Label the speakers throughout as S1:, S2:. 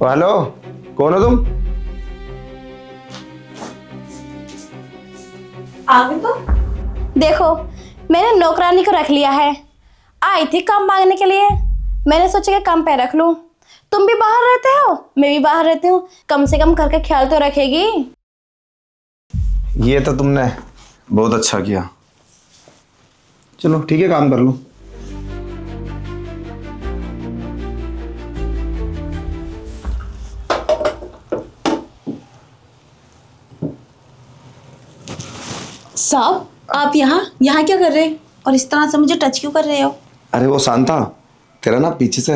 S1: Hello, कौन हो तुम?
S2: आ गई तो देखो, मैंने नौकरानी को रख लिया है। आई थी काम मांगने के लिए, मैंने सोचा कि काम पे रख लूं। तुम भी बाहर रहते हो, मैं भी बाहर रहती हूँ, कम से कम करके ख्याल तो रखेगी।
S1: ये तो तुमने बहुत अच्छा किया। चलो ठीक है, काम कर लो।
S3: साहब, आप यहाँ यहाँ क्या कर रहे हैं और इस तरह से मुझे टच क्यों कर रहे हो?
S1: अरे वो शांता, तेरा ना पीछे से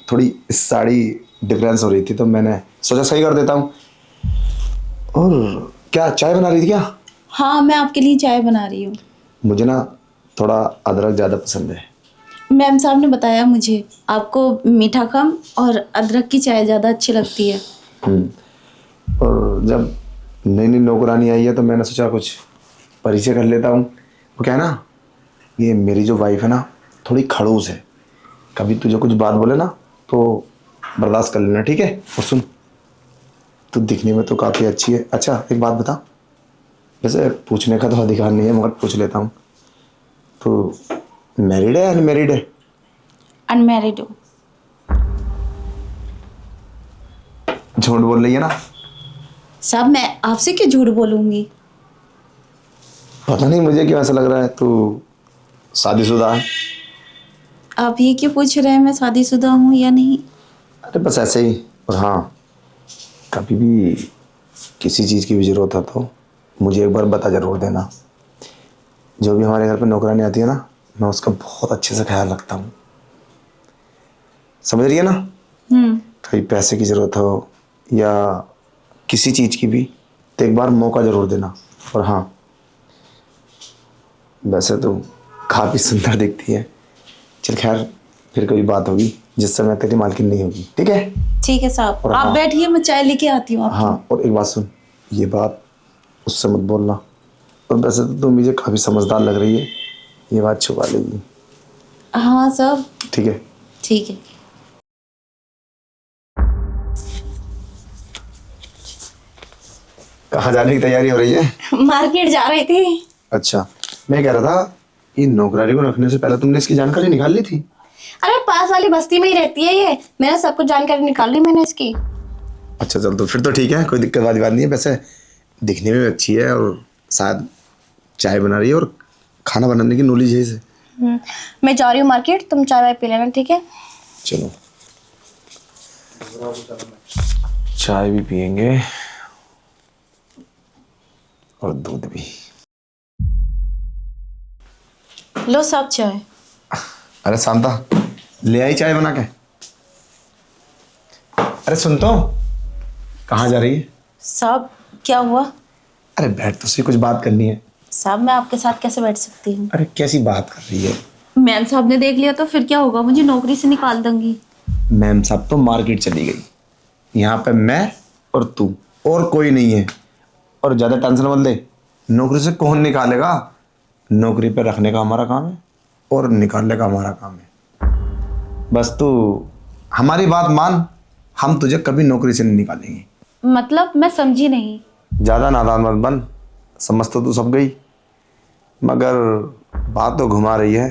S1: थोड़ी साड़ी डिफरेंस हो रही थी तो मैंने सोचा सही कर देता हूँ। और क्या चाय बना रही थी क्या?
S3: हाँ, मैं आपके लिए चाय बना रही हूँ।
S1: मुझे ना थोड़ा अदरक ज़्यादा पसंद है।
S3: मैम साहब ने बताया मुझे आपको मीठा कम और अदरक की चाय ज़्यादा अच्छी लगती है।
S1: और जब नई नई नौकरानी आई है तो मैंने सोचा कुछ परिचय कर लेता हूँ। वो क्या है ना, ये मेरी जो वाइफ है ना थोड़ी खड़ूस है। कभी तुझे कुछ बात बोले ना तो बर्दाश्त कर लेना, ठीक है? और सुन, तू दिखने में तो काफ़ी अच्छी है। अच्छा एक बात बता, वैसे पूछने का तो अधिकार नहीं है मगर पूछ लेता हूँ, तो मैरिड है अनमैरिड है?
S3: अनमैरिड हो?
S1: झूठ बोल रही है ना?
S3: साहब, मैं आपसे क्यों झूठ बोलूँगी?
S1: पता नहीं मुझे क्यों ऐसा लग रहा है तू शादीशुदा है।
S3: आप ये क्यों पूछ रहे हैं मैं शादीशुदा हूँ या नहीं?
S1: अरे बस ऐसे ही। और हाँ, कभी भी किसी चीज़ की भी ज़रूरत है तो मुझे एक बार बता ज़रूर देना। जो भी हमारे घर पे नौकरानी आती है ना, मैं उसका बहुत अच्छे से ख्याल रखता हूँ। समझ रही है ना? कभी पैसे की ज़रूरत हो या किसी चीज़ की भी तो एक बार मौका ज़रूर देना। और हाँ, वैसे तो काफ़ी सुंदर दिखती है। चल खैर, फिर कभी बात होगी जिस समय तेरी मालकिन नहीं होगी, ठीक है?
S3: ठीक है साहब,
S1: और
S3: आप
S1: हाँ,
S3: बैठिए, मैं चाय लेके आती हूँ आपकी।
S1: हाँ और एक बात सुन, ये बात उससे मत बोलना। और वैसे तो तुम मुझे काफ़ी समझदार लग रही है, ये बात छुपा लेगी,
S3: हाँ साहब।
S1: ठीक है?
S3: ठीक है।
S1: कहाँ जाने की तैयारी हो रही है?
S2: मार्केट जा रही थी।
S1: अच्छा, मैं कह रहा था ये नौकरानी को रखने से पहले तुमने इसकी जानकारी निकाल ली थी?
S2: अरे पास वाली बस्ती में ही रहती है ये, मैंने सब कुछ जानकारी निकाल ली मैंने इसकी।
S1: अच्छा चल, तो फिर तो ठीक है, कोई दिक्कत वाली बात नहीं है। वैसे दिखने में भी अच्छी है और शायद चाय बना रही है और खाना बनाने की नॉलेज है इसे।
S2: मैं जा रही हूँ मार्केट, तुम चाय वाय पी लेना, ठीक है?
S1: चलो, चाय भी पियेंगे और दूध भी।
S3: लो साहब चाय।
S1: अरे शांता, ले आई चाय बना के? अरे सुन तो, कहाँ जा रही है?
S3: साहब, क्या हुआ?
S1: अरे बैठ तो सही, कुछ बात करनी है।
S3: साहब, मैं आपके साथ कैसे बैठ सकती हूँ?
S1: अरे कैसी बात कर रही है?
S3: मैम साहब ने देख लिया तो फिर क्या होगा? मुझे नौकरी से निकाल देंगी।
S1: मैम साहब तो मार्केट चली गई, यहाँ पे मैं और तू, और कोई नहीं है। और ज़्यादा टेंशन मत ले, नौकरी से कौन निकालेगा? नौकरी पे रखने का हमारा काम है और निकालने का हमारा काम है। बस तू हमारी बात मान, हम तुझे कभी नौकरी से नहीं निकालेंगे।
S3: मतलब मैं समझी नहीं।
S1: ज़्यादा नादान मत बन, समझ तो तू सब गई, मगर बात तो घुमा रही है।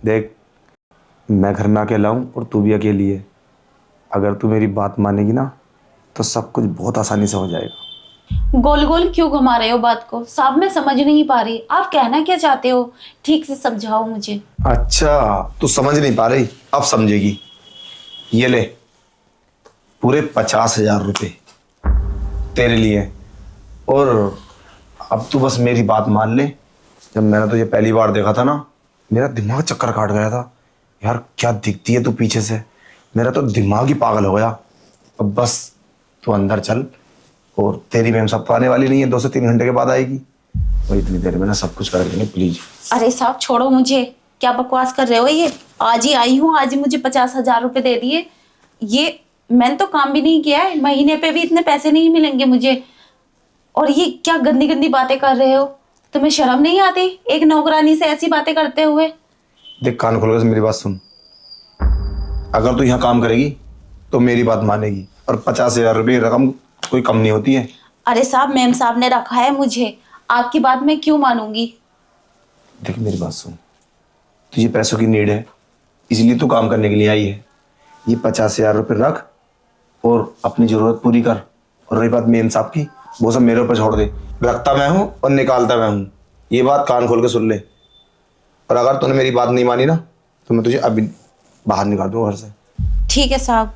S1: देख, मैं घर में अकेला हूँ और तू भी अकेली है। अगर तू मेरी बात मानेगी ना तो सब कुछ बहुत आसानी से हो जाएगा।
S3: गोल गोल क्यों घुमा रहे हो बात को? साहब, मैं समझ नहीं पा रही, आप कहना क्या चाहते हो? ठीक से समझाओ मुझे।
S1: अच्छा, तू समझ नहीं पा रही, अब समझेगी। ये ले, पूरे 50,000 रुपये तेरे लिए। और अब तू बस मेरी बात मान ले। जब मैंने तुझे पहली बार देखा था ना, मेरा दिमाग चक्कर काट गया था। यार क्या दिखती है तू पीछे से, मेरा तो दिमाग ही पागल हो गया। अब बस तू अंदर चल, और तेरी मैम साहब तो आने वाली नहीं है, 2 से 3 घंटे के बाद आएगी। वही इतनी देर में ना सब कुछ कर देंगे, प्लीज।
S3: अरे साहब छोड़ो मुझे, क्या बकवास कर रहे हो? ये आज ही आई हूँ, आज ही मुझे 50,000 रुपए दे दिए। ये मैंने तो काम भी नहीं किया है, महीने पे भी इतने पैसे नहीं मिलेंगे मुझे। और ये क्या गंदी गंदी बातें कर रहे हो? तुम्हें शर्म नहीं आती एक नौकरानी से ऐसी बातें करते हुए?
S1: देख, कान खोल कर मेरी बात सुन। अगर तू यहाँ काम करेगी तो मेरी बात मानेगी, और 50,000 रुपये रकम कोई कम नहीं होती है।
S3: अरे साहब, मैम साहब ने रखा है मुझे, आपकी बात मैं क्यों मानूंगी?
S1: देख मेरी बात सुन, तुझे पैसों की नीड है, इसलिए तू काम करने के लिए आई है। ये 50,000 रुपये रख और अपनी जरूरत पूरी कर। और रही बात मेम साहब की, वो सब मेरे ऊपर छोड़ दे। रखता मैं हूँ और निकालता मैं हूँ, ये बात कान खोल के सुन ले। और अगर तूने मेरी बात नहीं मानी ना तो मैं तुझे अभी बाहर निकाल दूंगा घर से।
S3: ठीक है साहब,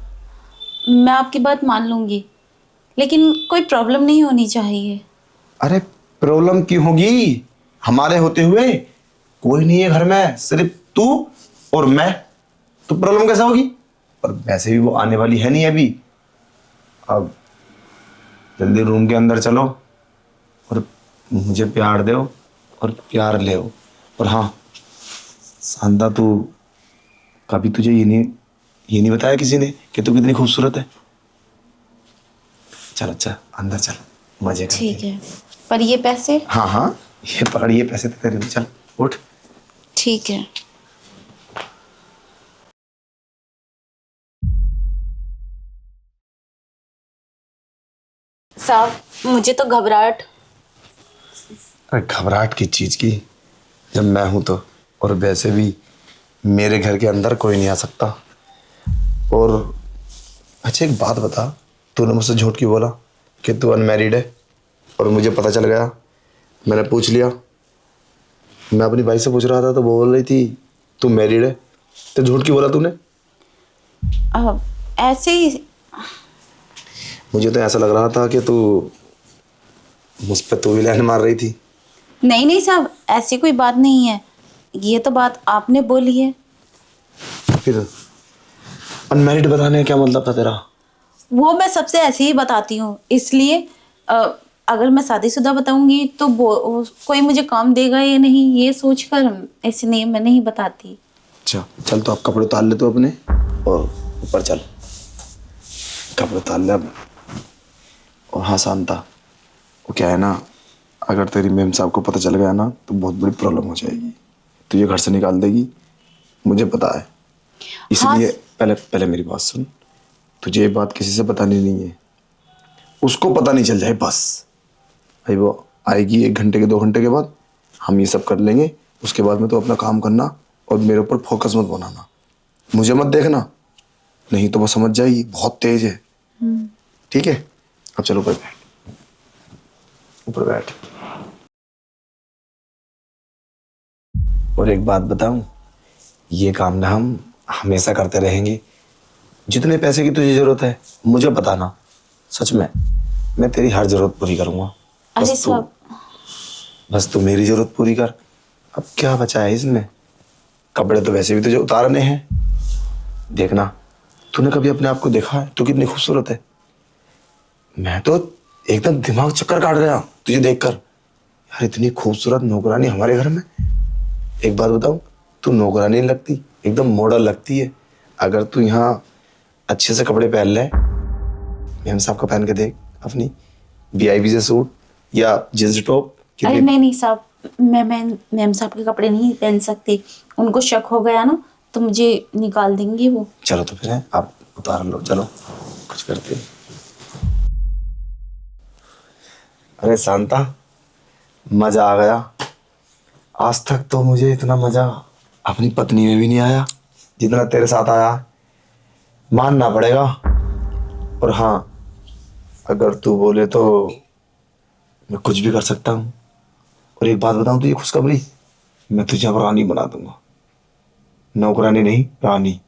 S3: मैं आपकी बात मान लूंगी, लेकिन कोई प्रॉब्लम नहीं होनी चाहिए।
S1: अरे प्रॉब्लम क्यों होगी? हमारे होते हुए कोई नहीं है घर में, सिर्फ तू और मैं, तो प्रॉब्लम कैसा होगी? और वैसे भी वो आने वाली है नहीं अभी। अब जल्दी रूम के अंदर चलो और मुझे प्यार दो और प्यार ले। और हाँ शांता, तू कभी तुझे ये नहीं बताया किसी ने कि तू कितनी खूबसूरत है? चल अच्छा अंदर चल, मजे करते हैं।
S3: ठीक है, पर ये पैसे?
S1: हाँ हाँ, ये पकड़, ये पैसे तो तेरे लिए। चल उठ।
S3: ठीक है। साहब मुझे तो घबराहट।
S1: अरे घबराहट किस चीज की, जब मैं हूं तो। और वैसे भी मेरे घर के अंदर कोई नहीं आ सकता। और अच्छा एक बात बता, तूने मुझसे झूठ क्यों बोला कि तू अनमैरिड है? और मुझे पता चल गया, मैंने पूछ लिया। मैं अपनी भाई से पूछ रहा था तो वो बोल रही थी तू मैरिड है, तो झूठ क्यों बोला तूने?
S3: ऐसे ही।
S1: मुझे तो ऐसा लग रहा था कि तू मुझ पर तू ही लाइन मार रही थी।
S3: नहीं नहीं साहब, ऐसी कोई बात नहीं है, ये तो बात आपने बोली है।
S1: फिर अनमैरिड बताने का क्या मतलब था तेरा?
S3: वो मैं सबसे ऐसे ही बताती हूँ, इसलिए अगर मैं शादीशुदा बताऊंगी तो कोई मुझे काम देगा या नहीं, ये सोचकर ऐसे नहीं मैं नहीं बताती।
S1: अच्छा चल, तो आप कपड़े उतार ले तो अपने और ऊपर चल, कपड़े उतार ले अब। और हाँ शांता, वो क्या है ना, अगर तेरी मेम साहब को पता चल गया ना तो बहुत बड़ी प्रॉब्लम हो जाएगी, तुझे घर से निकाल देगी, मुझे पता है। इसलिए
S3: हाँ।
S1: पहले मेरी बात सुन, तुझे ये बात किसी से बतानी नहीं है, उसको पता नहीं चल जाए बस। भाई वो आएगी 1 घंटे के 2 घंटे के बाद, हम ये सब कर लेंगे। उसके बाद में तो अपना काम करना और मेरे ऊपर फोकस मत बनाना, मुझे मत देखना, नहीं तो वो समझ जाएगी बहुत तेज है। ठीक है, अब चलो ऊपर बैठ, ऊपर बैठ। और एक बात बताऊं, ये काम ना हम हमेशा करते रहेंगे। जितने पैसे की तुझे जरूरत है मुझे बताना, सच में मैं तेरी हर जरूरत पूरी करूंगा।
S3: अरे साहब,
S1: बस तू मेरी जरूरत पूरी कर। अब क्या बचा है इसमें? कपड़े तो वैसे भी तुझे उतारने हैं। देखना, तूने कभी अपने आप को देखा है? तू कितनी खूबसूरत है। मैं तो एकदम दिमाग चक्कर काट गया तुझे देखकर। यार इतनी खूबसूरत नौकरानी हमारे घर में। एक बात बताऊं, तू नौकरानी नहीं लगती, एकदम मॉडल लगती है। अगर तू यहाँ अच्छे से कपड़े पहन ले, मेम साहब का पहन के देख अपनी वीआईपी से सूट या जींस टॉप।
S3: अरे नहीं नहीं साहब, मैं मैम साहब के कपड़े नहीं पहन सकती, उनको शक हो गया ना तो मुझे निकाल देंगे वो।
S1: चलो तो फिर आप उतार लो, चलो कुछ करते हैं। अरे शांता, मजा आ गया। आज तक तो मुझे इतना मजा अपनी पत्नी में भी नहीं आया जितना तेरे साथ आया, मानना पड़ेगा। और हाँ, अगर तू बोले तो मैं कुछ भी कर सकता हूँ। और एक बात बताऊं तुझे खुशखबरी, मैं तुझे अब रानी बना दूंगा। नौकरानी नहीं, रानी।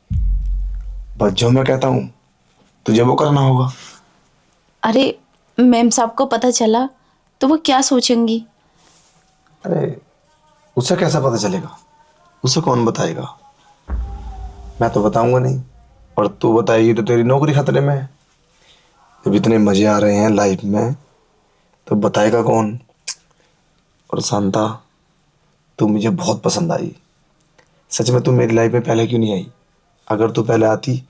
S1: बस जो मैं कहता हूँ तुझे वो करना होगा।
S3: अरे मैम साहब को पता चला तो वो क्या सोचेंगी?
S1: अरे उसे कैसा पता चलेगा? उसे कौन बताएगा? मैं तो बताऊंगा नहीं, और तू बताएगी तो तेरी नौकरी खतरे में है। जब इतने मजे आ रहे हैं लाइफ में तो बताएगा कौन? और शांता, तू मुझे बहुत पसंद आई। सच में तू मेरी लाइफ में पहले क्यों नहीं आई? अगर तू पहले आती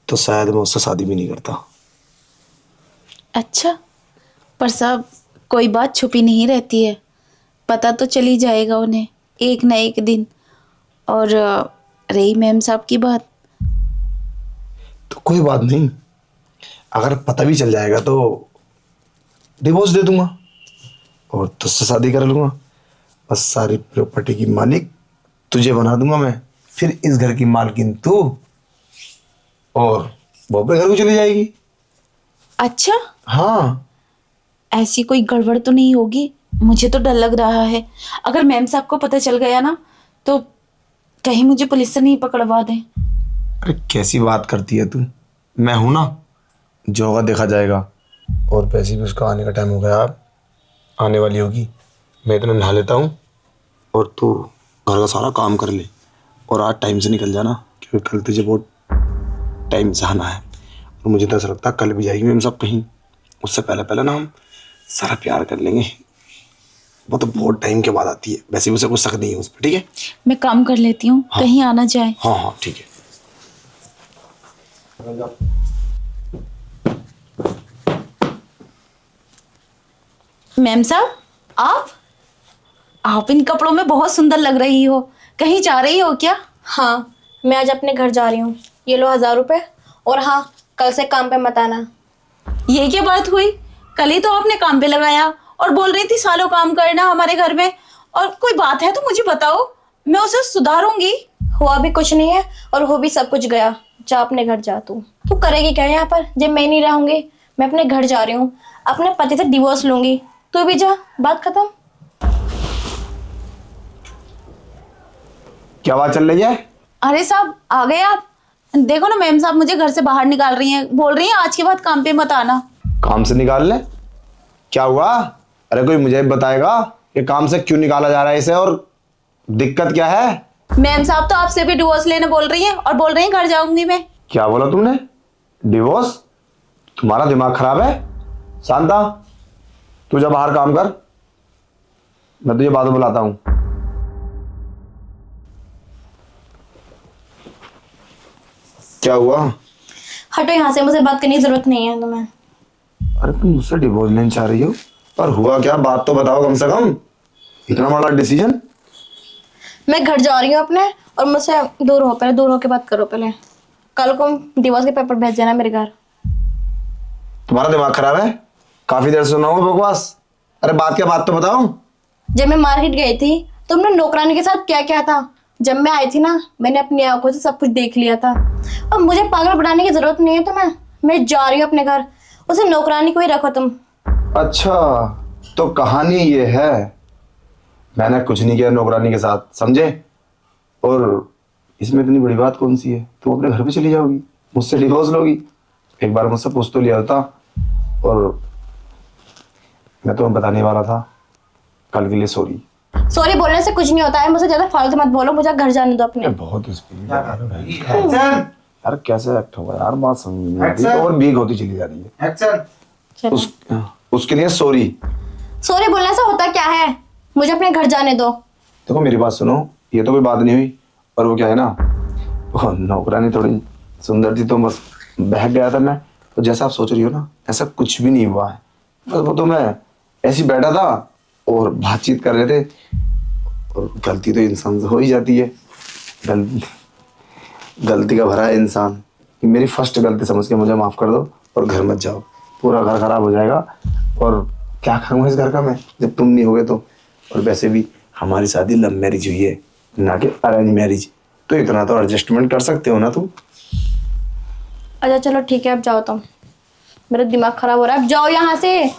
S1: तो शायद मैं उससे शादी भी नहीं करता।
S3: अच्छा, पर साहब कोई बात छुपी नहीं रहती है, पता तो चल ही जाएगा उन्हें एक ना एक दिन। और रही मैम साहब की बात,
S1: तो कोई बात नहीं, अगर पता भी चल जाएगा तो डिवोर्स दे दूंगा और तुझसे शादी कर लूंगा। बस सारी प्रॉपर्टी की मालिक तुझे बना दूंगा मैं। फिर इस घर की मालकिन तू और वो अपने घर को चली जाएगी।
S3: अच्छा,
S1: हाँ,
S3: ऐसी कोई गड़बड़ तो नहीं होगी? मुझे तो डर लग रहा है, अगर मैम साहब को पता चल गया ना तो कहीं मुझे पुलिस से नहीं पकड़वा दें।
S1: अरे कैसी बात करती है तू, मैं हूं ना, जो होगा देखा जाएगा। और वैसे भी उसका आने का टाइम हो गया, अब आने वाली होगी। मैं इतना नहा लेता हूँ और तू घर का सारा काम कर ले और आज टाइम से निकल जाना, क्योंकि कल तुझे बहुत टाइम से आना है। और मुझे तो ऐसा लगता है कल भी जाएगी मैम सब कहीं, उससे पहले पहले ना हम सारा प्यार कर लेंगे। वो तो बहुत टाइम के बाद आती है, वैसे भी उसे कुछ शक नहीं है उस पर। ठीक है,
S3: मैं काम कर लेती हूँ,
S1: हाँ।
S3: कहीं आना जाए।
S1: हाँ हाँ ठीक है।
S3: मैम साहब, आप इन कपड़ों में बहुत सुंदर लग रही हो, कहीं जा रही हो क्या?
S2: हाँ, मैं आज अपने घर जा रही हूँ। ये लो 1000 रुपये। और हाँ, कल से काम पे मत आना।
S3: ये क्या बात हुई? कल ही तो आपने काम पे लगाया और बोल रही थी सालों काम करना हमारे घर में। और कोई बात है तो मुझे बताओ, मैं उसे सुधारूंगी।
S2: हुआ भी कुछ नहीं है और हो भी सब कुछ गया। जा अपने घर जा। तू करेगी क्या यहाँ पर जब मैं नहीं रहूंगी? मैं अपने घर जा रही हूँ, अपने पति से डिवोर्स लूंगी। तू भी जा, बात खत्म।
S1: क्या बात चल रही है?
S3: अरे साहब, आ गए आप? देखो ना, मैम साहब मुझे घर से बाहर निकाल रही हैं, बोल रही हैं आज के बाद काम पे मत आना।
S1: काम से निकाल ले? क्या हुआ? अरे कोई मुझे बताएगा कि काम से क्यों निकाला जा रहा है इसे, और दिक्कत क्या है?
S3: मैम साहब तो आपसे भी डिवोर्स लेने बोल रही हैं और बोल रही हैं घर जाऊंगी मैं।
S1: क्या बोला तुमने? डिवोर्स? तुम्हारा दिमाग खराब है? शांता, तू जा बाहर काम कर, मैं तुझे बाद में बुलाता हूं। क्या हुआ?
S2: हटो यहाँ से, मुझे बात करने की जरूरत नहीं है तुम्हें।
S1: अरे तुम मुझसे डिवोर्स लेना चाह रही हो, पर हुआ क्या? बात तो बताओ कम से कम। इतना बड़ा डिसीजन?
S2: मैं घर जा रही हूँ अपने, और मुझसे दूर हो। पहले दूर होके बात करो। पहले कल को डिवोर्स के पेपर भेज देना मेरे घर।
S1: तुम्हारा दिमाग खराब है? काफी देर से सुना हूं बकवास। अरे बात क्या, बात तो बताओ।
S2: जब मैं मार्केट गई थी, तुमने नौकरानी के साथ क्या क्या था? जब मैं आई थी ना, मैंने अपनी आंखों से सब कुछ देख लिया था। और मुझे पागल बनाने की जरूरत नहीं है तुम्हें। मैं जा रही हूँ अपने घर, उसे नौकरानी को ही रखो तुम।
S1: अच्छा, तो कहानी ये है। मैंने कुछ नहीं किया नौकरानी के साथ, समझे? और इसमें इतनी बड़ी बात कौन सी है? तुम अपने घर पे चली जाओगी, मुझसे डिवोर्स लोगी। एक बार मुझसे पूछ तो लिया होता। और मैं तुम्हें बताने वाला था, कल के लिए सॉरी।
S2: सॉरी बोलने से कुछ नहीं होता है। मुझे ज्यादा फालतू मत बोलो, मुझे घर जाने दो अपने।
S1: बहुत स्पीड यार, कैसे एक्ट होगा यार, बात समझ नहीं आ रही और बीक होती चली जा रही है।
S2: चलो।
S1: उसके लिए सॉरी।
S2: सॉरी बोलने से होता क्या है? मुझे अपने घर जाने दो।
S1: देखो मेरी बात सुनो, ये तो कोई बात नहीं हुई। और वो क्या है ना, वो नौकरानी थोड़ी सुंदर थी तो बस बहक गया था मैं। तो जैसा आप सोच रही हो ना, ऐसा कुछ भी नहीं हुआ है। बस वो तो मैं ऐसे ही बैठा था और बातचीत कर रहे थे। और गलती तो इंसान से हो ही जाती है। गलती का भरा है इंसान। मेरी फर्स्ट गलती समझ के मुझे माफ कर दो और घर मत जाओ, पूरा घर खराब हो जाएगा। और क्या खाऊंगा इस घर का मैं जब तुम नहीं होगे तो। और वैसे भी हमारी शादी लव मैरिज हुई है, ना कि अरेंज मैरिज। तो इतना तो एडजस्टमेंट कर सकते हो ना तुम।
S2: अच्छा चलो ठीक है, अब जाओ तुम। मेरा दिमाग खराब हो रहा है, अब जाओ यहाँ से।